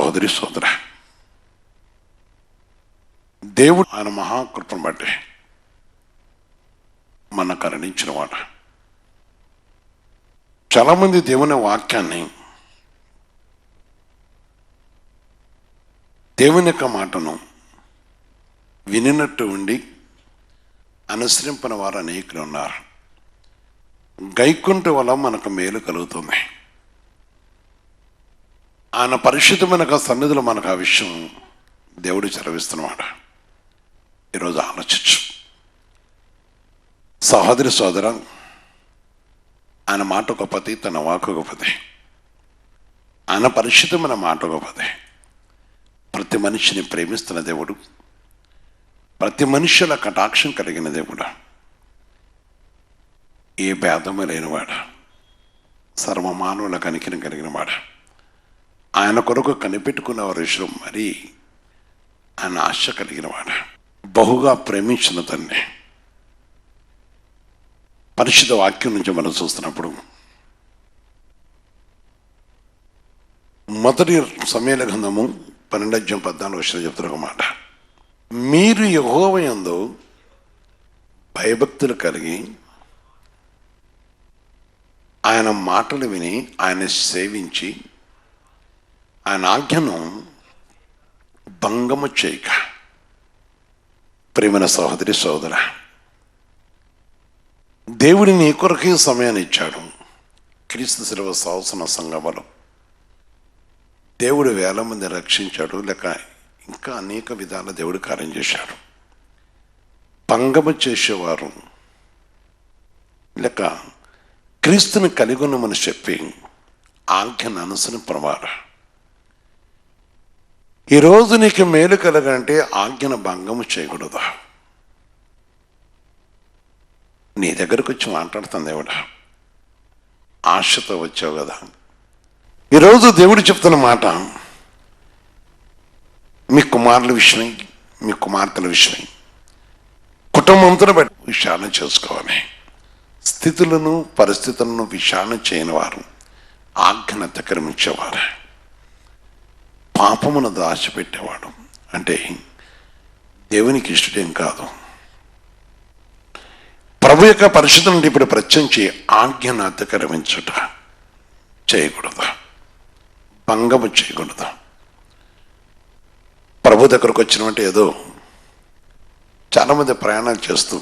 సహోదరి సోదర, దేవుడు ఆయన మహాకృపను బట్టి మన కరుణించిన వాడు. చాలామంది దేవుని వాక్యాన్ని, దేవుని యొక్క మాటను వినినట్టు ఉండి అనుసరింపని వారు అనేకులు ఉన్నారు. గైకుంట వల్ల మనకు మేలు కలుగుతుంది. ఆయన పరిశుద్ధమైన సన్నిధిలో మనకు ఆ విషయం దేవుడు చదివిస్తున్నవాడు. ఈరోజు ఆలోచించు సహోదరి సోదర, ఆయన మాట గొప్పది, తన వాకు గొప్పది, ఆయన పరిశుద్ధమైన మాట గొప్పది. ప్రతి మనిషిని ప్రేమిస్తున్న దేవుడు, ప్రతి మనుష్యుల కటాక్షం కలిగిన దేవుడు, ఏ భేదము లేనివాడు, సర్వమానవుల కనికిరం కలిగిన వాడు, ఆయన కొరకు కనిపెట్టుకున్న విషయం మరి ఆయన ఆశ కలిగిన వాడు, బహుగా ప్రేమించిన తండ్రి. పరిశుద్ధ వాక్యం నుంచి మనం చూస్తున్నప్పుడు మొదటి సమూయేలు గ్రంథము 12:14 చెప్తున్న ఒక మాట, మీరు యెహోవా యందు భయభక్తులు కలిగి ఆయన మాటలు విని ఆయన సేవించి ఆయన ఆజ్ఞను భంగము చేయక. ప్రియమైన సహోదరి సోదర, దేవుడి నీ కొరకే సమయాన్ని ఇచ్చాడు. క్రీస్తు శిలువ శాసన సంగమలో దేవుడు వేల మంది రక్షించాడు, లేక ఇంకా అనేక విధాల దేవుడు కార్యం చేశాడు. భంగము చేసేవారు లేక క్రీస్తుని కలిగి ఉన్నామని చెప్పి ఆజ్ఞను అనుసరింపవారు. ఈరోజు నీకు మేలు కలగంటే ఆజ్ఞను భంగము చేయకూడదు. నీ దగ్గరకు వచ్చి మాట్లాడుతుంది దేవుడు, ఆశతో వచ్చావు కదా. ఈరోజు దేవుడు చెప్తున్న మాట, మీ కుమారుల విషయమై, మీ కుమార్తెల విషయమై కుటుంబంతో బట్టి విచారణ చేసుకోవాలి. స్థితులను పరిస్థితులను విచారణ చేయని వారు ఆజ్ఞను అతిక్రమించేవారు, పాపమును దాచిపెట్టేవాడు అంటే దేవునికి ఇష్టడేం కాదు. ప్రభు యొక్క పరిశుద్ధ నుండి ఇప్పుడు ప్రత్యించి ఆజ్ఞను అతిక్రమించుట చేయకూడదు, భంగము చేయకూడదు. ప్రభు దగ్గరకు వచ్చినట్టు ఏదో చాలామంది ప్రయాణాలు చేస్తూ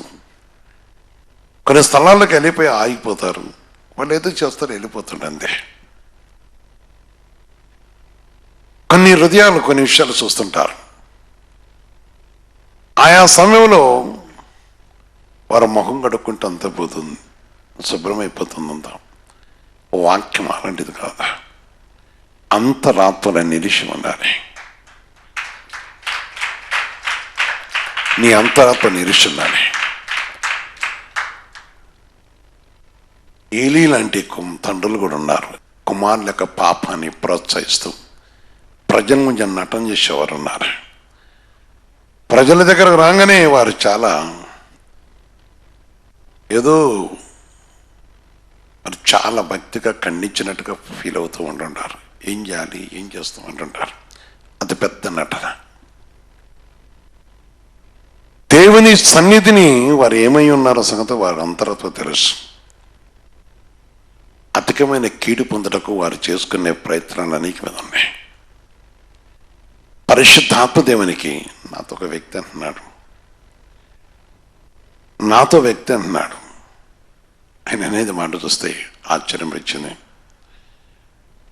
కొన్ని స్థలాలకు వెళ్ళిపోయి ఆగిపోతారు. వాళ్ళు ఏదో చేస్తారు, వెళ్ళిపోతుండే అంతే. కొన్ని హృదయాలు కొన్ని విషయాలు చూస్తుంటారు. ఆయా సమయంలో వారు ముఖం కడుక్కుంటే అంత పోతుంది, శుభ్రమైపోతుంది అంతా. వాక్యం అలాంటిది కాదా. అంతరాత్మల నిరీక్షణ ఉండాలి. నీ అంతరాత్మ నిరీక్షణ ఉండాలి. ఏలీ లాంటి తండ్రులు కూడా ఉన్నారు. కుమారుల యొక్క పాపాన్ని ప్రోత్సహిస్తూ ప్రజల నుంచి నటన చేసేవారు ఉన్నారు. ప్రజల దగ్గరకు రాగానే వారు చాలా ఏదో మరి చాలా భక్తిగా ఖండించినట్టుగా ఫీల్ అవుతూ ఉంటుంటారు. ఏం చేయాలి, ఏం చేస్తూ ఉంటుంటారు. అది పెద్ద నటన. దేవుని సన్నిధిని వారు ఏమై ఉన్నారో సంగతి వారు అంతరతో తెలుసు. అధికమైన కీడు పొందుటకు వారు చేసుకునే ప్రయత్నాలు అనేక మీద ఉన్నాయి. పరిశుద్ధాత్మ దేవునికి నాతో ఒక వ్యక్తి అంటున్నాడు, ఆయన అనేది మాట చూస్తే ఆశ్చర్యం వచ్చింది.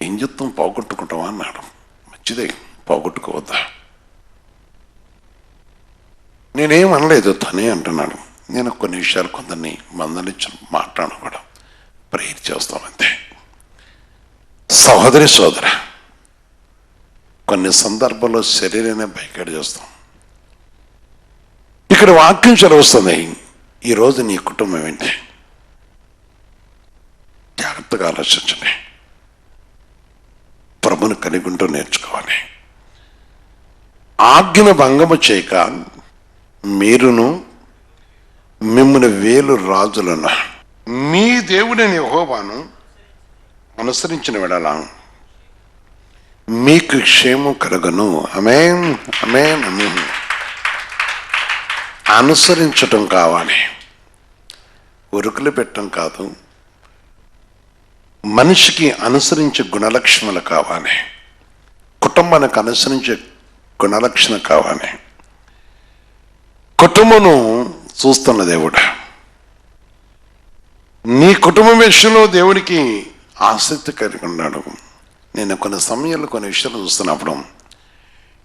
ఏం చెప్తాం, పోగొట్టుకుంటావా అన్నాడు. మంచిదే, పోగొట్టుకోవద్దా. నేనేం అనలేదు, తనే అంటున్నాడు. నేను కొన్ని విషయాలు కొందరిని మందలించి మాట్లాడకూడదు, ప్రేయర్ చేస్తామంతే. సహోదరి సోదర, కొన్ని సందర్భాల్లో శరీరాన్ని బయకడి చేస్తాం. ఇక్కడ వాక్యం చదివిస్తుంది. ఈరోజు నీ కుటుంబం ఏంటి, జాగ్రత్తగా ఆలోచించండి. ప్రభుని కలిగి ఉంటూ నేర్చుకోవాలి. ఆజ్ఞను భంగము చేయక మీరును మిమ్మల్ని వేలు రాజులను మీ దేవుడైన యెహోవాను అనుసరించిన వెడల మీకు క్షేమం కలుగును. ఆమేన్, ఆమేన్, ఆమేన్. అనుసరించటం కావాలి, ఉరుకులు పెట్టడం కాదు. మనిషికి అనుసరించే గుణలక్షణాలు కావాలి, కుటుంబానికి అనుసరించే గుణలక్షణ కావాలి. కుటుంబను చూస్తున్న దేవుడు, నీ కుటుంబం విషయంలో దేవుడికి ఆసక్తి కలిగి ఉన్నాడు. నేను కొన్ని సమయాల్లో కొన్ని విషయాలు చూస్తున్నప్పుడు,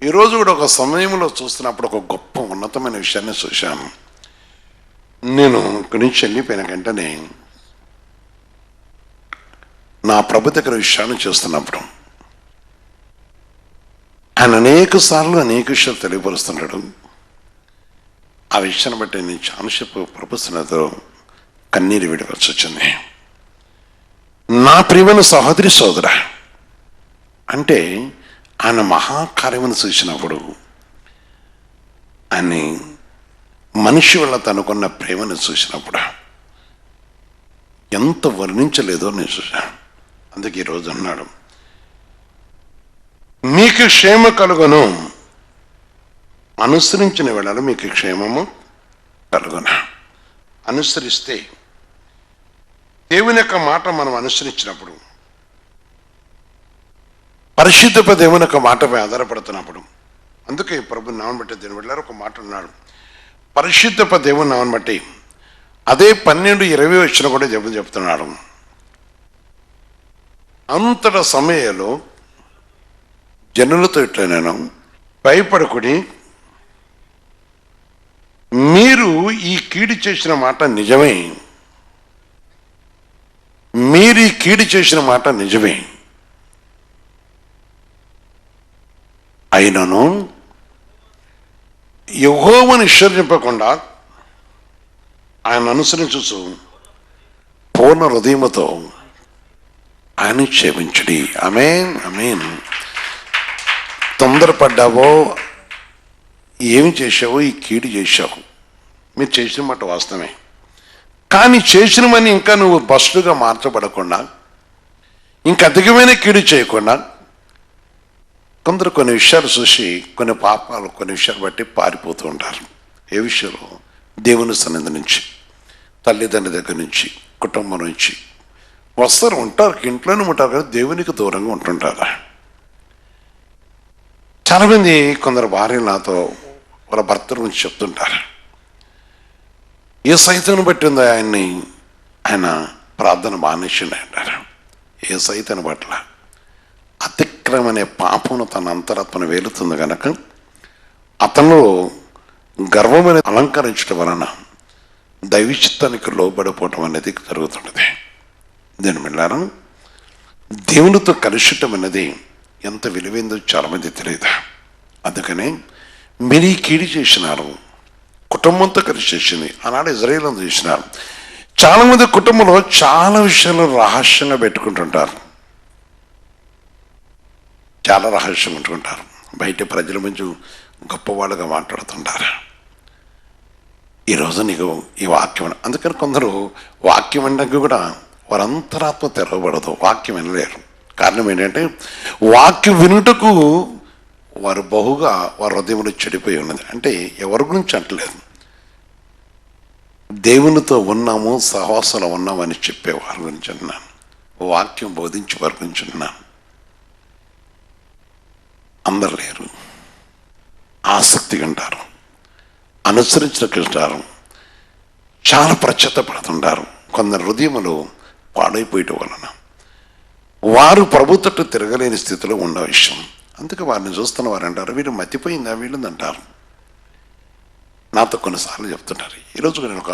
ఈరోజు కూడా ఒక సమయంలో చూస్తున్నప్పుడు ఒక గొప్ప ఉన్నతమైన విషయాన్ని చూశాను. నేను ఇక్కడి నుంచి వెళ్ళిపోయిన వెంటనే నా ప్రభు దగ్గర విషయాన్ని చూస్తున్నప్పుడు ఆయన అనేక సార్లు అనేక విషయాలు తెలియపరుస్తున్నాడు. ఆ విషయాన్ని బట్టి నేను చాలాసేపు ప్రభుత్వంతో కన్నీరు విడవలసి వచ్చింది. నా ప్రియమైన సహోదరి సోదర, అంటే ఆయన మహాకార్యమును చూసినప్పుడు, ఆయన మనిషి వల్ల తనకున్న ప్రేమను చూసినప్పుడు ఎంత వర్ణించలేదో నేను చూశాను. అందుకే ఈరోజు అన్నాడు, మీకు క్షేమ కలుగును, అనుసరించిన వేళలో మీకు క్షేమము కలుగున. అనుసరిస్తే దేవుని యొక్క మాట మనం అనుసరించినప్పుడు, పరిశుద్ధ దేవుని యొక్క మాటపై ఆధారపడుతున్నప్పుడు, అందుకే ప్రభు నామం బట్టి దేవుని వెళ్ళారు ఒక మాట ఉన్నాడు, పరిశుద్ధ దేవుని నామం బట్టి. అదే 12:20 వచ్చిన కూడా చెప్తున్నాడు, అంతట సమయంలో జనులతో ఇట్లా నేను భయపడుకుని, మీరు ఈ కీడు చేసిన మాట నిజమే, మీరు ఈ కీడు చేసిన మాట నిజమే, అయినను యెహోవాను విసర్జింపకుండా ఆయన అనుసరించు పూర్ణ హృదయముతో ఆయన క్షమించుడి. ఆమేన్, ఆమేన్. తొందరపడ్డావో, ఏమి చేసావో, ఈ కీడు చేశావు, మీరు చేసిన మాట వాస్తవమే, కానీ చేసినవని ఇంకా నువ్వు బస్సుగా మార్చబడకుండా, ఇంకా అధికమైన కీడు చేయకుండా, కొందరు కొన్ని విషయాలు చూసి కొన్ని పాపాలు కొన్ని విషయాలు బట్టి పారిపోతూ ఉంటారు. ఏ విషయంలో? దేవుని సన్నిధి నుంచి, తల్లిదండ్రుల దగ్గర నుంచి, కుటుంబం నుంచి వస్తారు, ఉంటారు, ఇంట్లోనే ఉంటారు కదా, దేవునికి దూరంగా ఉంటుంటారు. చాలామంది కొందరు భార్యలు నాతో వాళ్ళ భర్త గురించి చెప్తుంటారు, ఏ సైతాన్ని బట్టి ఉందో ఆయన్ని, ఆయన ప్రార్థన మానేసిండు అంటారు. ఏ సైతాన్ని పట్ల? అతిక్రమం అనే పాపమును తన అంతరాత్మను వేలుతుంది కనుక అతను గర్వమైన అలంకరించడం వలన దైవచిత్తానికి లోబడిపోవటం అనేది జరుగుతున్నది. దీని మిల్లారా, దేవునితో కలుషితం అనేది ఎంత విలువైందో చాలామంది తెలియదు. అందుకనే మీరు ఈ కీడి చేసినారు, కుటుంబంతో కలిసి చేసింది. ఆనాడు ఇజ్రాయేల్ చేసినారు. చాలామంది కుటుంబంలో చాలా విషయాలు రహస్యంగా పెట్టుకుంటుంటారు, చాలా రహస్యంగా ఉంటుంటారు, బయట ప్రజల మధ్య గొప్పవాళ్ళుగా మాట్లాడుతుంటారు. ఈరోజు నీకు ఈ వాక్యం, అందుకని కొందరు వాక్యం వినడానికి కూడా వారి అంతరాత్మ తెరవబడదు, వాక్యం వినలేరు. కారణం ఏంటంటే వాక్యం వినుటకు వారు బహుగా వారి హృదయంలో చెడిపోయి ఉన్నది. అంటే ఎవరి గురించి అంటలేదు, దేవునితో ఉన్నాము, సహవాసంలో ఉన్నామని చెప్పే వారి గురించి అన్నాను, వాక్యం బోధించే వారి గురించి అన్నాను. అందరు లేరు, ఆసక్తిగా ఉంటారు, అనుసరించకుంటారు, చాలా పశ్చాత్తపడుతుంటారు. కొందరు హృదయములు పాడైపోయటం వలన వారు ప్రభుత్వ తిరగలేని స్థితిలో ఉన్న విషయం. అందుకే వారిని చూస్తున్న వారు అంటారు, వీరు మతిపోయిందా వీళ్ళని అంటారు. నాతో కొన్నిసార్లు చెప్తుంటారు. ఈరోజు నేను ఒక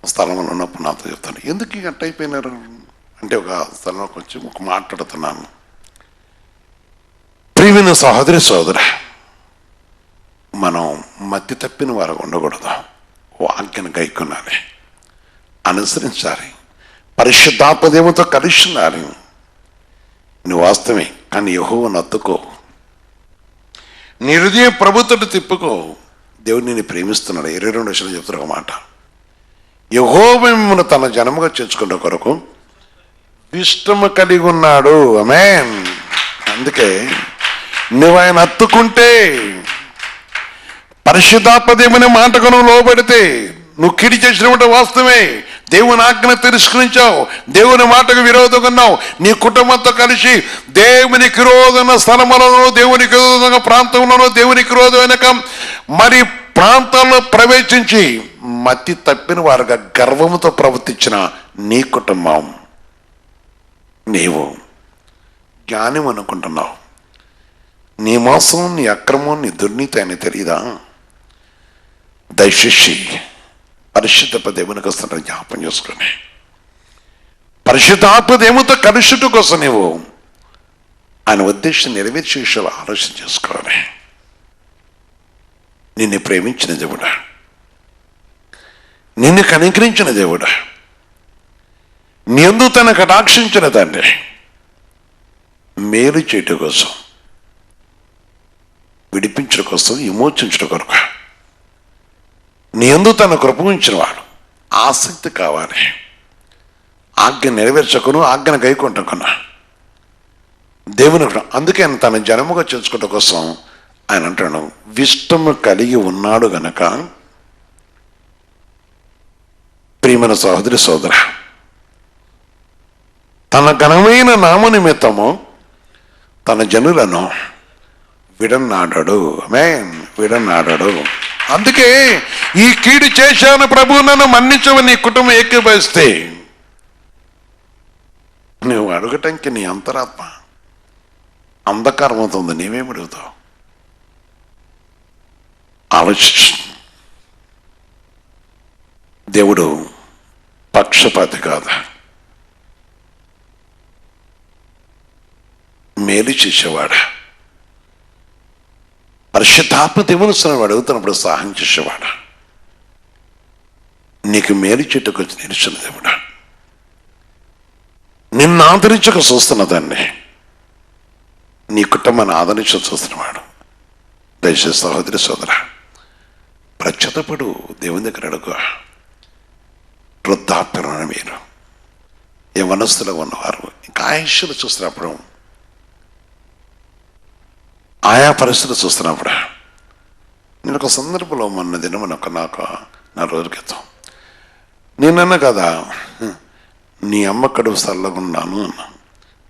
స్థలంలో ఉన్నప్పుడు నాతో చెప్తాను, ఎందుకు ఇక అట్ట అయిపోయినారు అంటే, ఒక స్థలంలోకి వచ్చి ఒక మాట్లాడుతున్నాను, ప్రియమైన సహోదరి సోదర, మనం మతి తప్పిన వారు ఉండకూడదు, వాక్యాన్ని గైకొనాలి, అనుసరించాలి, పరిశుద్ధాత్మ దేవునితో కలిసి ఉండాలి. నువ్వు వాస్తవమే, కానీ యెహోవాను హత్తుకో, నీ హృదయం ప్రభుత్వం తిప్పుకో. దేవుడు నిన్ను ప్రేమిస్తున్నాడు. 22 వర్షాలు చెప్తారు ఒక మాట, యెహోవా మిమ్మల్ని తన జనముగా చేర్చుకున్న కొరకు ఇష్టము కలిగి ఉన్నాడు. ఆమేన్. అందుకే నువ్వు ఆయన హత్తుకుంటే, పరిశుద్ధాత్మ దేవుని మాటకు నువ్వు లోబడితే, నువ్వు కిడి చేసినటువంటి వాస్తవమే, దేవుని ఆజ్ఞ తిరస్కరించావు, దేవుని మాటకు విరోధంగా ఉన్నావు, నీ కుటుంబంతో కలిసి దేవునికి విరోధమైన స్థలములను, దేవునికి విరోధమైన ప్రాంతంలోనూ, దేవునికి విరోధమైన మరి ప్రాంతాల్లో ప్రవేశించి మతి తప్పిన వారుగా గర్వముతో ప్రవర్తించిన నీ కుటుంబం, నీవు జ్ఞానం అనుకుంటున్నావు. నీ మోసం, నీ అక్రమం, నీ దుర్నీతి అని తెలియదా? దయచేసి పరిశుద్ధ దేవునికి వస్తున్న జ్ఞాపం చేసుకుని, పరిశుద్ధాత్మ దేవునితో కలుషుట కోసం నీవు ఆయన ఉద్దేశం నెరవేర్చే విషయాలు ఆలోచన చేసుకోవాలి. నిన్ను ప్రేమించిన దేవుడా, నిన్ను కనికరించిన దేవుడా, నీ యందు తన కటాక్షించిన తండ్రి, మేలు చేయటం కోసం, విడిపించడం కోసం, విమోచించడం కొరకు నీ యందు తన కృప ఉంచిన వాడు. ఆసక్తి కావాలి, ఆజ్ఞ నెరవేర్చకును, ఆజ్ఞను గైకొంటకున్నా దేవుని. అందుకే ఆయన తన జనముగా చేసుకోవడం కోసం ఆయన అంటాడు, విష్టము కలిగి ఉన్నాడు గనక ప్రియమైన సహోదరి సోదర, తన ఘనమైన నామ నిమిత్తము తన జనులను విడనాడాడు. ఆమేన్, విడనాడాడు. అందుకే ఈ కీడు చేశాను ప్రభు, నన్ను మన్నించమని నీ కుటుంబం ఏకీభవిస్తే, నువ్వు అడగటానికి నీ అంతరాత్మ అంధకారం అవుతుంది. నీవేమి అడుగుతావు? ఆలోచించు. దేవుడు పక్షపాతి కాదు, మేలు చేసేవాడా, పరిశుద్ధాత్మ దేవుని అడుగుతున్నప్పుడు సహాయం చేసేవాడా, నీకు మేలు చెట్టుకు వచ్చి నిలిచిన దేవుడా, నిన్ను ఆదరించక చూస్తున్న దాన్ని, నీ కుటుంబాన్ని ఆదరించ చూస్తున్నవాడు. దయచేసి సహోదరి సోదర, ప్రత్యతపడు దేవుని దగ్గర అడుగు. వృద్ధాప్యమైన మీరు, ఏ మనస్సులో ఉన్నవారు, ఇంకా ఆయుష్లు చూస్తున్నప్పుడు, ఆయా పరిస్థితులు చూస్తున్నప్పుడు, నేను ఒక సందర్భంలో మొన్న దినం నాకు 4 రోజుల క్రితం నేనన్నా కదా, నీ అమ్మ కడుపు చల్లగున్నాను అన్నాను.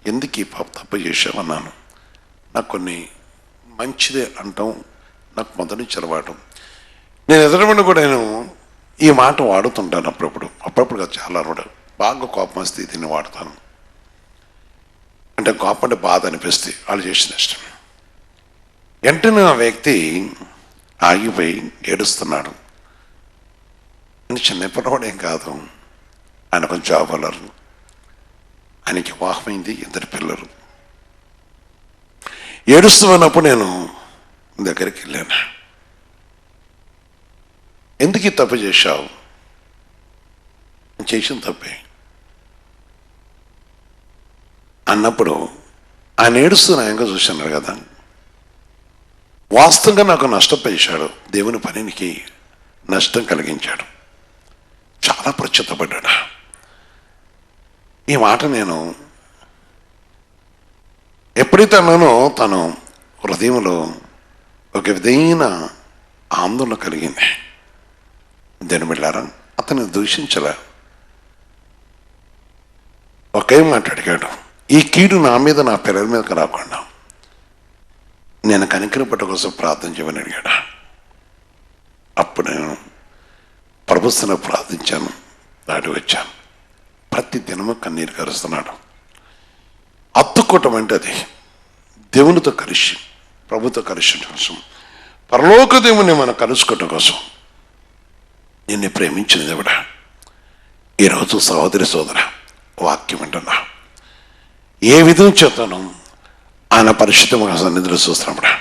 ఎందుకు ఈ పాప తప్పు చేసావన్నాను. నాకు కొన్ని మంచిదే అంటాం, నాకు మొదటి నుంచి అలవాటు. నేను ఎదురమని కూడా నేను ఈ మాట వాడుతుంటాను అప్పుడప్పుడు కాదు, చాలా కూడా బాగా కోపం వస్తే దీన్ని వాడతాను. అంటే కోపం అంటే బాధ అనిపిస్తే వాళ్ళు చేసిన ఇష్టం. వెంటనే ఆ వ్యక్తి ఆగిపోయి ఏడుస్తున్నాడు. నేను చిన్నప్పటివాడేం కాదు, ఆయన కొంచెం జాబ్ అలరు, ఆయనకి వివాహమైంది, 2 పిల్లలు. ఏడుస్తున్నప్పుడు నేను దగ్గరికి వెళ్ళాను. ఎందుకు ఈ తప్పు చేశావు? చేసిన తప్పే అన్నప్పుడు ఆయన ఏడుస్తున్నాయంగా చూసినారు కదా. వాస్తవంగా నాకు నష్టపోయాడు, దేవుని పనికి నష్టం కలిగించాడు, చాలా ప్రత్యుతపడ్డాడు. ఈ మాట నేను ఎప్పుడైతే అన్నానో తను హృదయంలో ఒక విధమైన ఆందోళన కలిగింది. దేని బిడ్డారా, అతన్ని దూషించలే, ఒకే మాట అడిగాడు, ఈ కీడు నా మీద, నా పిల్లల మీదకి రాకుండా నేను కనికరపట్ట కోసం ప్రార్థన చేయమని అడిగాడు. అప్పుడు నేను ప్రభుత్వంలో ప్రార్థించాను, దాటి వచ్చాను. ప్రతి దినము కన్నీరు కరుస్తున్నాడు. అత్తుకోవటం అంటే అది దేవునితో కలిసి, ప్రభుతో కలిసి కోసం, పరలోక దేవుని మనం కలుసుకోవటం కోసం నిన్ను ప్రేమించిన దేవుడా. ఈరోజు సహోదరి సోదర వాక్యం అంటున్నా, ఏ విధం చేతను ఆయన పరిశుద్ధమైన సన్నిధిలో చూస్తున్నప్పుడు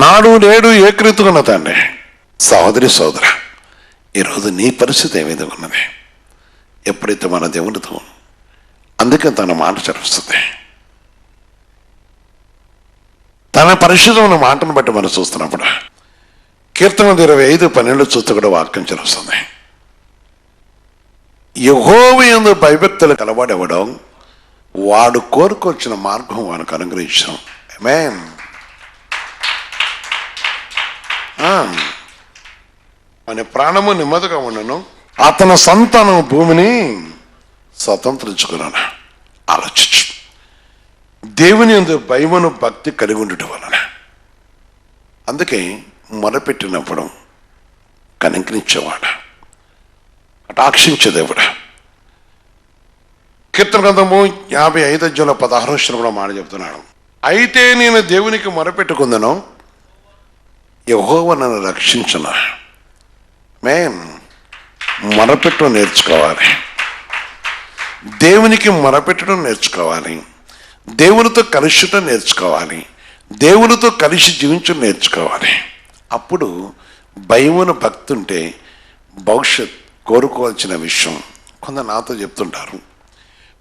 నాడు నేడు ఏకరీతిగా తండ్రి. సహోదరి సోదర, ఈరోజు నీ పరిస్థితి ఏ విధంగా ఉన్నది? ఎప్పుడైతే మన దేవునితో, అందుకే తన మాట చదివిస్తుంది, తన పరిశుద్ధమైన మాటను బట్టి మనం చూస్తున్నప్పుడు, కీర్తన 25:12 చూస్తే కూడా వాక్యం చదువుతుంది, యెహోవా యందు భయభక్తులు కలవాడెవడో వాడు కోరుకొచ్చిన మార్గం వానికి అనుగ్రహించాం. ఆమేన్. మన ప్రాణము నెమ్మదిగా ఉండను, అతని సంతానం భూమిని స్వతంత్రించుకున్నాను. ఆలోచించు. దేవుని యందు భయమును భక్తి కలిగి ఉండటం వలన, అందుకే మొరపెట్టినప్పుడు కనికరించేవాడు, కటాక్షించే దేవుడు. కీర్తన గ్రంథము 55:16 కూడా మాట చెప్తున్నాడు. అయితే నేను దేవునికి మొరపెట్టుకుందను, యెహోవా నన్ను రక్షించును. మేం మొరపెట్టడం నేర్చుకోవాలి, దేవునికి మొరపెట్టడం నేర్చుకోవాలి, దేవునితో కలిసిటం నేర్చుకోవాలి, దేవునితో కలిసి జీవించడం నేర్చుకోవాలి. అప్పుడు భయమును భక్తి ఉంటే భవిష్యత్ కోరుకోవాల్సిన విషయం. కొందరు నాతో చెప్తుంటారు,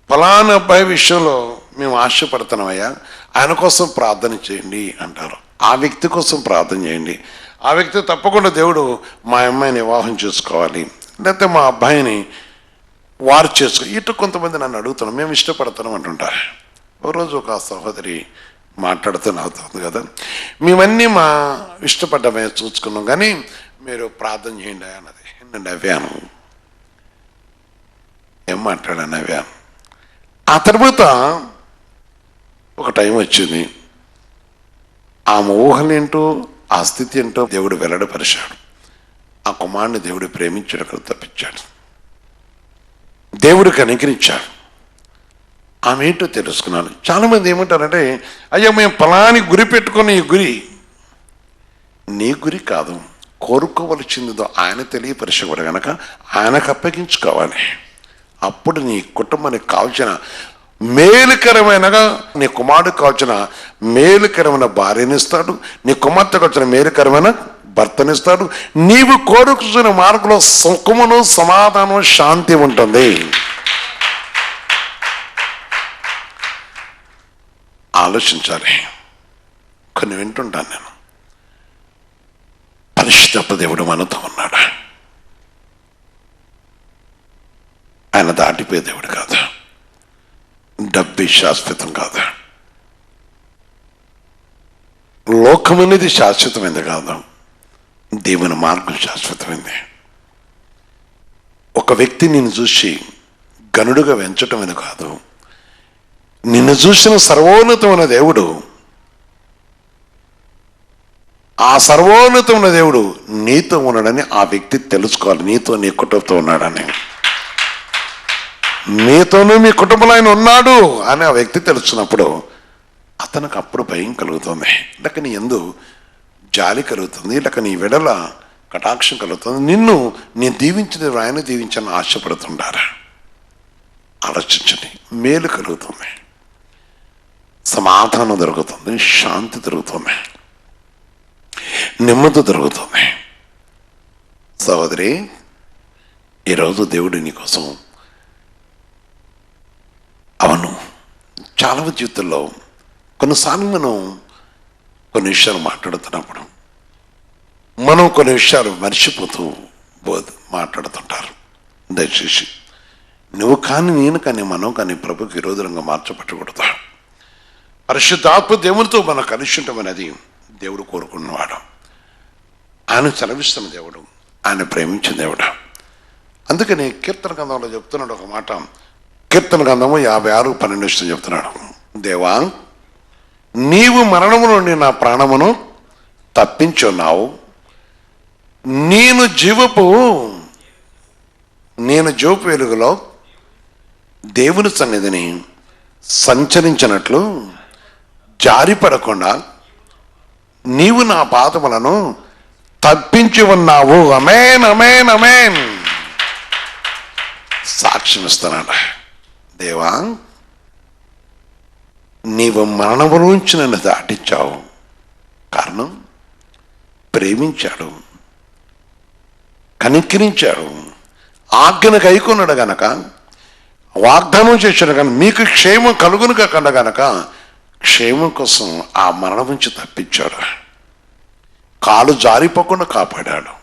ఫలానా అబ్బాయి విషయంలో మేము ఆశపడుతున్నామయ్యా, ఆయన కోసం ప్రార్థన చేయండి అంటారు. ఆ వ్యక్తి కోసం ప్రార్థన చేయండి, ఆ వ్యక్తి తప్పకుండా దేవుడు మా అమ్మాయిని వివాహం చేసుకోవాలి, లేకపోతే మా అబ్బాయిని వారు చేసుకో. ఇటు కొంతమంది నన్ను అడుగుతున్నాం, మేము ఇష్టపడుతున్నాం అంటుంటారు. ఒకరోజు ఒక సహోదరి మాట్లాడుతూ అవుతుంది కదా, మేమన్నీ మా ఇష్టపడ్డమే చూసుకున్నాం, కానీ మీరు ప్రార్థన చేయండి అన్నది. నేను నవ్వాను, ఏం మాట్లాడాను, నవ్వాను. ఆ తర్వాత ఒక టైం వచ్చింది, ఆమె ఊహలేంటో ఆ స్థితి ఏంటో దేవుడు వెల్లడిపరిచాడు. ఆ కుమారుని దేవుడు ప్రేమించడం తప్పించాడు, దేవుడు కనికరించాడు. ఆమె ఏంటో తెలుసుకున్నాను. చాలామంది ఏమంటారంటే, అయ్యా మేము ఫలాని గురి పెట్టుకుని, ఈ గురి నీ గురి కాదు, కోరుకోవలసిందిదో ఆయన తెలియపరిచేవాడు కనుక ఆయనకు అప్పగించుకోవాలి. అప్పుడు నీ కుటుంబానికి కావాల్సిన మేలుకరమైనగా, నీ కుమారుడికి కావాల్సిన మేలుకరమైన భార్యనిస్తాడు, నీ కుమార్తెకు వచ్చిన మేలుకరమైన భర్తనిస్తాడు. నీవు కోరుకున్న మార్గంలో సుఖమును, సమాధానం, శాంతి ఉంటుంది. ఆలోచించాలి. కొన్ని వింటుంటాను నేను, పరిశుద్ధ దేవుడు మనతో ఉన్నాడు, ఆయన దాటిపోయే దేవుడు కాదు, డబ్బే శాశ్వతం కాదు, లోకం అనేది శాశ్వతమైంది కాదు, దేవుని మార్గం శాశ్వతమైంది. ఒక వ్యక్తి నిన్ను చూసి గనుడుగా వెంచటం అని కాదు, నిన్ను చూసిన సర్వోన్నతమైన దేవుడు, ఆ సర్వోన్నతమైన దేవుడు నీతో ఉన్నాడని ఆ వ్యక్తి తెలుసుకోవాలి. నీతో, నీ కుటుంబంతో ఉన్నాడని, నీతోనూ మీ కుటుంబంలో ఆయన ఉన్నాడు అని ఆ వ్యక్తి తెలుసుకున్నప్పుడు అతనికి అప్పుడు భయం కలుగుతుంది, లేక నీ యందు జాలి కలుగుతుంది, లేక నీ వెడల కటాక్షం కలుగుతుంది. నిన్ను నేను దీవించిన ఆయన దీవించని ఆశపడుతుంటారా? ఆలోచించండి. మేలు కలుగుతుంది, సమాధానం దొరుకుతుంది, శాంతి దొరుకుతుంది, నెమ్మది దొరుకుతుంది. సహోదరి, ఈరోజు దేవుడు నీకోసం, అవును, చాలా జీవితంలో కొన్నిసార్లు మనం కొన్ని విషయాలు మాట్లాడుతున్నప్పుడు మనం కొన్ని విషయాలు మర్చిపోతూ మాట్లాడుతుంటారు. దయచేసి నువ్వు కానీ, నేను కానీ, మనం కానీ ప్రభుకి విరోధంగా మార్చబట్టకూడదు. పరిశుద్ధాత్మ దేవునితో మనం కలిసి ఉంటామనేది దేవుడు కోరుకున్నవాడు, ఆయన సెలవిస్తున్న దేవుడు, ఆయన ప్రేమించిన దేవుడు. అందుకని కీర్తన గ్రంథంలో చెప్తున్నాడు ఒక మాట. కీర్తన గ్రంథము 56:12 చెప్తున్నాడు, దేవా నీవు మరణము నుండి నా ప్రాణమును తప్పించున్నావు, నేను జీవపు వెలుగులో దేవుని సన్నిధిని సంచరించినట్లు జారిపడకుండా నీవు నా పాదములను తప్పించి ఉన్నావు. అమేన్, అమేన్, అమేన్. సాక్ష్యం ఇస్తున్నాడు, దేవా నీవు మరణము నుంచి నన్ను దాటించావు. కారణం, ప్రేమించాడు, కనికరించాడు, ఆజ్ఞను గైకొన్నాడు గనక, వాగ్దానం చేశాడు కనుక, మీకు క్షేమం కలుగును కాకుండా గనక క్షేమం కోసం ఆ మరణం నుంచి తప్పించాడు, కాలు జారిపోకుండా కాపాడాడు.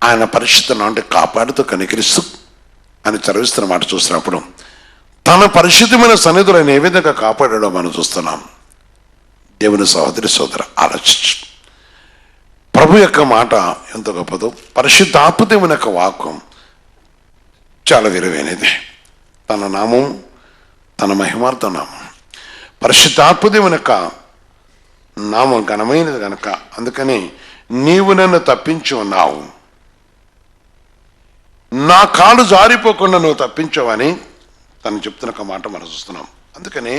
ఆయన పరిశుద్ధను అంటే కాపాడుతూ కనికరిస్తూ అని చదివిస్తున్న మాట చూసినప్పుడు తన పరిశుద్ధమైన సన్నిధులు ఆయన ఏ విధంగా కాపాడాడో మనం చూస్తున్నాం. దేవుని సహోదరి సోదర, ఆలోచించు. ప్రభు యొక్క మాట ఎంత గొప్పదో. పరిశుద్ధాత్మ దేవుని యొక్క వాక్యం చాలా విలువైనది. తన నామం, తన మహిమార్థ నామం, పరిశుద్ధాత్మ దేవుని యొక్క నామం ఘనమైనది కనుక అందుకని నీవు నన్ను తప్పించి ఉన్నావు, నా కాలు జారిపోకుండా నువ్వు తప్పించావని తను చెప్తున్న ఒక మాట మనం చూస్తున్నాం. అందుకని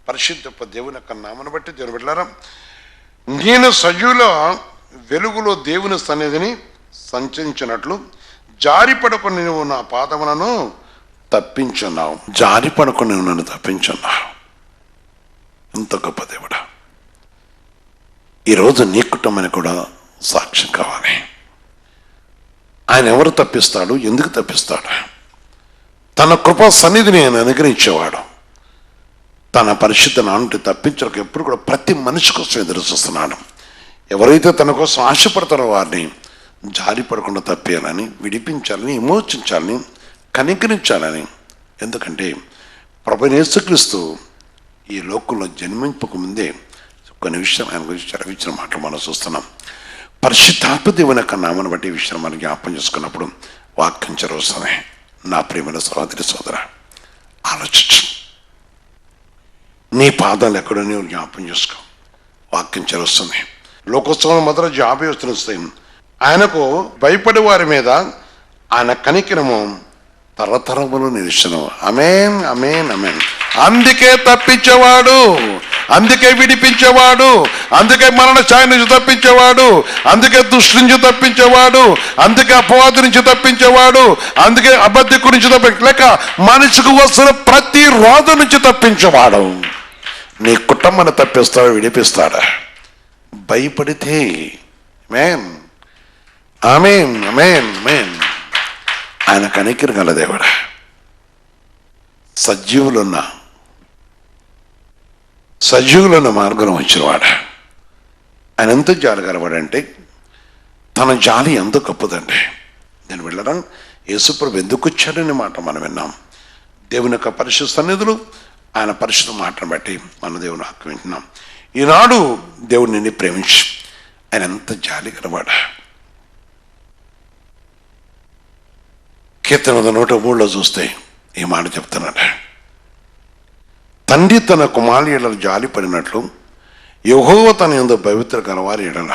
పరిశుద్ధ దేవుని యొక్క నామను బట్టి దేవుని బిడ్డలారా, నేను సజీవుల వెలుగులో దేవుని సన్నిధిని సంచరించినట్లు జారిపడకుండా నువ్వు నా పాదములను తప్పించున్నావు. జారిపడకుండా నువ్వు నన్ను తప్పించున్నావు. ఎంత గొప్ప దేవుడా. ఈరోజు నీ కుటుంబానికి కూడా సాక్ష్యం కావాలి. ఆయన ఎవరు తప్పిస్తాడు, ఎందుకు తప్పిస్తాడు? తన కృపా సన్నిధిని ఆయన అనుగ్రహించేవాడు. తన పరిశుద్ధ నానుంటి తప్పించడానికి ఎప్పుడు కూడా ప్రతి మనిషి కోసం ఎదురు చూస్తున్నాడు. ఎవరైతే తన కోసం ఆశపడతారో వారిని జారిపడకుండా తప్పేయాలని, విడిపించాలని, విమోచించాలని, కనికరించాలని. ఎందుకంటే ప్రభువైన యేసుక్రీస్తు ఈ లోకంలో జన్మింపక ముందే కొన్ని విషయాలు ఆయన గురించి చదివించిన మాటలు మనం చూస్తున్నాం. పరిశుద్ధాత్మ దేవుని యొక్క నామను బట్టి ఈ విషయం మనం జ్ఞాపం చేసుకున్నప్పుడు వాక్యం చదువుతుంది. నా ప్రియమైన సహోదరి సోదర, ఆలోచించు. నీ పాదాలు ఎక్కడో నీవు జ్ఞాపం చేసుకో. వాక్యం చదువుతుంది. లోకోత్సవం మొదలు 50 వస్తాయి. ఆయనకు భయపడే వారి మీద ఆయన కనికరము తరతరములు నిలిచెను. ఆమేన్, ఆమేన్, ఆమేన్. అందుకే తప్పించేవాడు, అందుకే విడిపించేవాడు, అందుకే మరణ ఛాయ నుంచి తప్పించేవాడు, అందుకే దుష్టి నుంచి తప్పించేవాడు, అందుకే అపవాది నుంచి తప్పించేవాడు, అందుకే అబద్ధికు నుంచి లేక మనిషికి వస్తున్న ప్రతి రోగం నుంచి తప్పించేవాడు. నీ కుటుంబాన్ని తప్పిస్తాడు, విడిపిస్తాడు. భయపడితే ఆమేన్, ఆమేన్, ఆమేన్, ఆమేన్. ఆయన కనికరం గల దేవుడు. సజీవులున్న మార్గం వచ్చినవాడు. ఆయన ఎంత జాలి గలవాడంటే తన జాలి ఎంత గొప్పదండి. నేను వెళ్ళడం యేసుప్రభు ఎందుకు వచ్చాడనే మాట మనం విన్నాం. దేవుని యొక్క పరిశుద్ధ సన్నిధులు, ఆయన పరిశుద్ధ మాటను బట్టి మన దేవుని హక్కు వింటున్నాం. ఈనాడు దేవుడు నిన్ను ప్రేమించి ఆయన ఎంత జాలి గలవాడు. కీర్తన 103లో చూస్తే ఈ మాట చెప్తున్నాడు. తండ్రి తన కుమారుని ఎడల జాలి పడినట్లు యెహోవా తన యందు పవిత్ర గలవారి ఎడల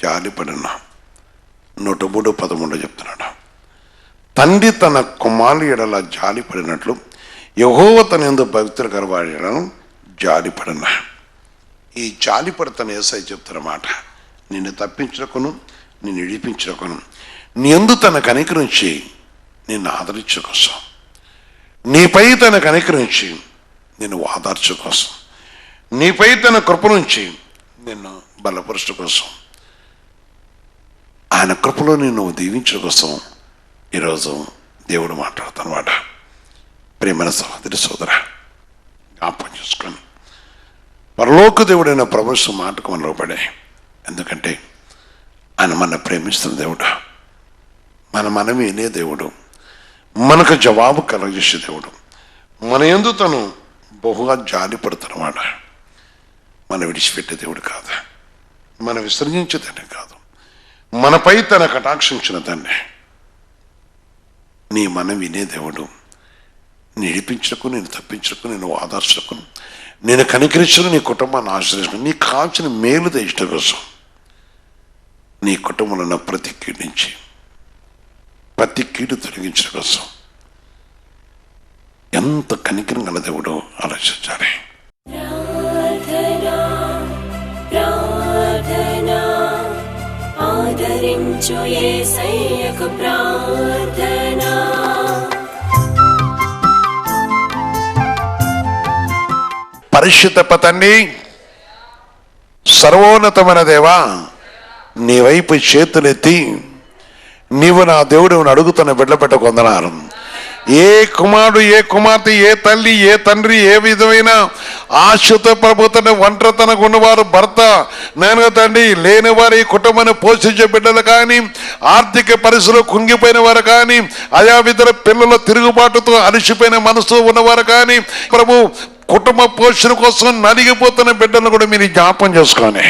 జాలి పడిన. 103:13 చెప్తున్నాడు. తండ్రి తన కుమారుని ఎడల జాలి పడినట్లు యెహోవా తన యందు పవిత్ర గలవారి ఎడల జాలి పడిన. ఈ జాలి పడతన యేసయ్య చెప్తున్నమాట. నిన్ను తప్పించకును, నిన్ను విడిపించకును, నీ యందు తన కనికరించి నిన్ను ఆదరించు కోసం, నీపై తన కనికరించి నిన్ను ఓదార్చు కోసం, నీపై తన కృప నుంచి నిన్ను బలపరచు కోసం, ఆయన కృపలో నిన్ను దీవించడం కోసం ఈరోజు దేవుడు మాట్లాడుతున్నమాట. ప్రియమైన సహోదరి సోదర, జ్ఞాపకం చేసుకొని పరలోక దేవుడైన ప్రభువు మాటకు మనం లోబడే. ఎందుకంటే ఆయన మన ప్రేమిస్తున్న దేవుడు, మనం వినే దేవుడు, మనకు జవాబు కలగజేసే దేవుడు, మన యందు తను బహుగా జాలి పడుతున్నవాడు. మనం విడిచిపెట్టే దేవుడు కాదు, మనం విసర్జించే తండ్రి కాదు, మనపై తన కటాక్షించిన తండ్రి. నీ మనం వినే దేవుడు. నిడిపించకు, నేను తప్పించకు, నేను ఆదర్శకు, నేను కనికరించను, నీ కుటుంబాన్ని ఆశ్రయించను, నీకు కాల్చిన మేలు తెచ్చడం కోసం, నీ కుటుంబంలో ఉన్న ప్రతి కీడు నుంచి ప్రతి కీడు తొలగించడం కోసం ఎంత కనికరం గల దేవుడు ఆలోచించాలి. ఆదరించు యేసయ్యకు ప్రార్థన. పరిశుద్ధ తండ్రి, సర్వోన్నతమైన దేవా, నీ వైపు చేతులెత్తి నీవు నా దేవుడు అడుగుతున్న బిడ్డపెట్ట కొందనారు. ఏ కుమారుడు, ఏ కుమార్తె, ఏ తల్లి, ఏ తండ్రి ఏ విధమైన ఆశతో ప్రభుత్వ ఒంటరితనంగా ఉన్నవారు, భర్త నేను తండ్రి లేని వారి కుటుంబాన్ని పోషించే బిడ్డలు కానీ, ఆర్థిక పరిస్థితులు కుంగిపోయిన వారు కానీ, ఆయా విధుల పిల్లల తిరుగుబాటుతో అలసిపోయిన మనసు ఉన్నవారు కానీ, ప్రభు కుటుంబ పోషణ కోసం నలిగిపోతున్న బిడ్డలను కూడా మీరు జ్ఞాపం చేసుకొని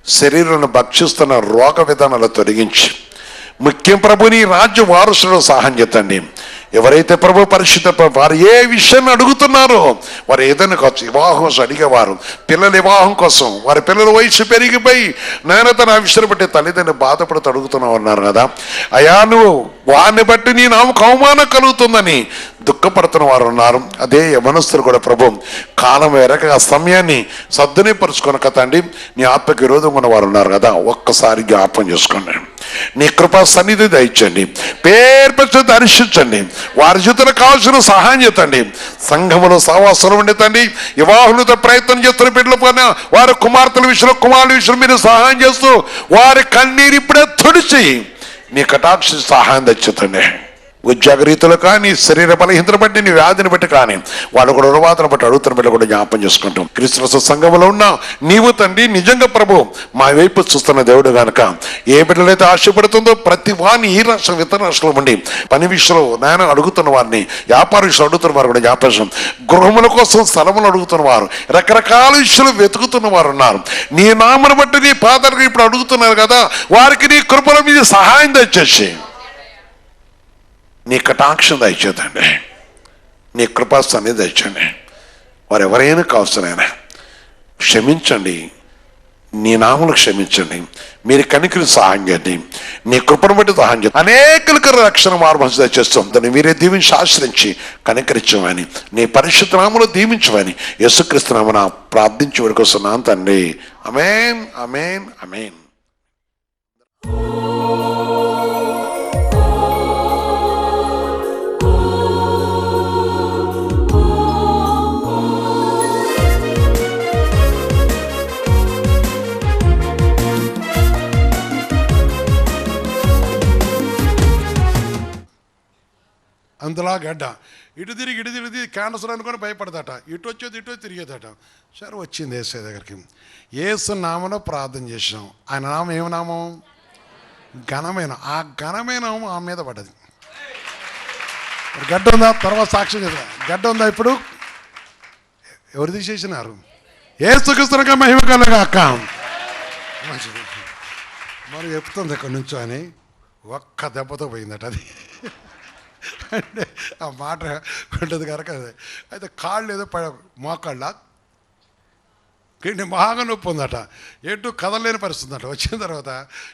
శరీరాన్ని భక్షిస్తున్న రోగ విధానాలు తొలగించి ముఖ్యం ప్రభు నీ రాజ్య వారసుడు సహాయం చేతండి. ఎవరైతే ప్రభు పరిశుద్ధ వారు ఏ విషయాన్ని అడుగుతున్నారో, వారు ఏదైనా కోసం వివాహం కోసం అడిగేవారు, పిల్లల వివాహం కోసం, వారి పిల్లల వయసు పెరిగిపోయి నేను తన విషయాన్ని బట్టి తల్లిదండ్రులు బాధపడుతూ అడుగుతున్నావు అన్నారు కదా. అయా నువ్వు వారిని బట్టి నీ నామకు అవమానం కలుగుతుందని దుఃఖపడుతున్న వారు ఉన్నారు. అదే యవనస్తులు కూడా ప్రభు కాలం ఎరక ఆ సమయాన్ని సద్దునిపరుచుకొని కదండి నీ ఆత్మకి విరోధంగా ఉన్న వారు ఉన్నారు కదా. ఒక్కసారి జ్ఞాపం చేసుకోండి. నీ కృపా సన్నిధి దయచండి, పేరు పెట్టి దర్శించండి, వారి జీవితంలో కావాల్సిన సహాయం చేతండి. సంఘములో సహవాసంలో ఉండి తండ్రి వివాహులతో ప్రయత్నం చేస్తున్న బిడ్డల పైన వారి కుమార్తెల విషయంలో, కుమారుల విషయంలో మీరు సహాయం చేస్తూ వారి కన్నీరు ఇప్పుడే తుడిచి నీ కటాక్ష సహాయం తెచ్చుతండి. ఉద్యోగ రీతులు కానీ, శరీర బలహీనతను బట్టి, నీ వ్యాధిని బట్టి కానీ, వాళ్ళు కూడా రుణబాధను బట్టి అడుగుతున్న బిడ్డలు కూడా జ్ఞాపం చేసుకుంటాం. క్రీస్తు సంఘంలో ఉన్న నీవు తండ్రి నిజంగా ప్రభు మా వైపు చూస్తున్న దేవుడు కనుక ఏ బిడ్డలైతే ఆశపడుతుందో ప్రతి వారిని ఈ రాష్ట్రం ఇతర రాష్ట్రంలో ఉండి పని విషయంలో నాయన అడుగుతున్న వారిని, వ్యాపార విషయంలో అడుగుతున్న వారు కూడా జ్ఞాపకం, గృహముల కోసం స్థలములు అడుగుతున్న వారు, రకరకాల విషయాలు వెతుకుతున్న వారు ఉన్నారు. నీ నామను బట్టి నీ పాదాలకు ఇప్పుడు అడుగుతున్నారు కదా, వారికి నీ కృపల మీద సహాయం తెచ్చేసి నీ కటాక్షం దయచేదండి, నీ కృపాస్థాన్ని దయచండి. వారు ఎవరైనా కావచ్చునైనా క్షమించండి, నీ నామలు క్షమించండి, మీరు కనికరి సహాయం చేయండి, నీ కృపను బట్టి సహాయం చేయండి. అనేకులకు రక్షణ మార్గం దయచేస్తాం. దాన్ని మీరే దీవించి ఆశ్రయించి కనికరించమని, నీ పరిశుద్ధ నామములో దీవించమని యేసుక్రీస్తు నామమున ప్రార్థించి వేడుకొస్తున్నాను తండ్రి. ఆమేన్, ఆమేన్, ఆమేన్. అంతలా గడ్డ ఇటు తిరిగి క్యాన్సర్ అనుకొని భయపడదట, ఇటు వచ్చేది ఇటు తిరిగేదట. సరే వచ్చింది ఏసే దగ్గరికి. ఏసు నామలో ప్రార్థన చేసినాం. ఆయన నామం ఏమి నామం? ఘనమైన. ఆ ఘనమైన నామం ఆమె మీద పడ్డది. గడ్డ ఉందా? తర్వాత సాక్ష్యం చేద్దాం. గడ్డ ఉందా? ఇప్పుడు ఎవరు తీసేసినారు? ఏసుక్రీస్తునగా మహిమ కలుగాక. మరి చెప్తుంది ఇక్కడ నుంచో అని ఒక్క దెబ్బతో పోయిందట అది. అంటే ఆ మాట ఉంటుంది కనుక అయితే కాళ్ళు ఏదో మోకాళ్ళ బాగా నొప్పి ఉందట, ఎటు కదలేని పరిస్థితి అట. వచ్చిన తర్వాత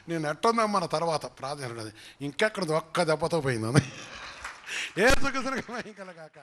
నేను ఎట్టుందాం మన తర్వాత ప్రార్థన ఇంకెక్కడ ఒక్క దెబ్బతో పోయింది. ఏ సుఖ కలగాక.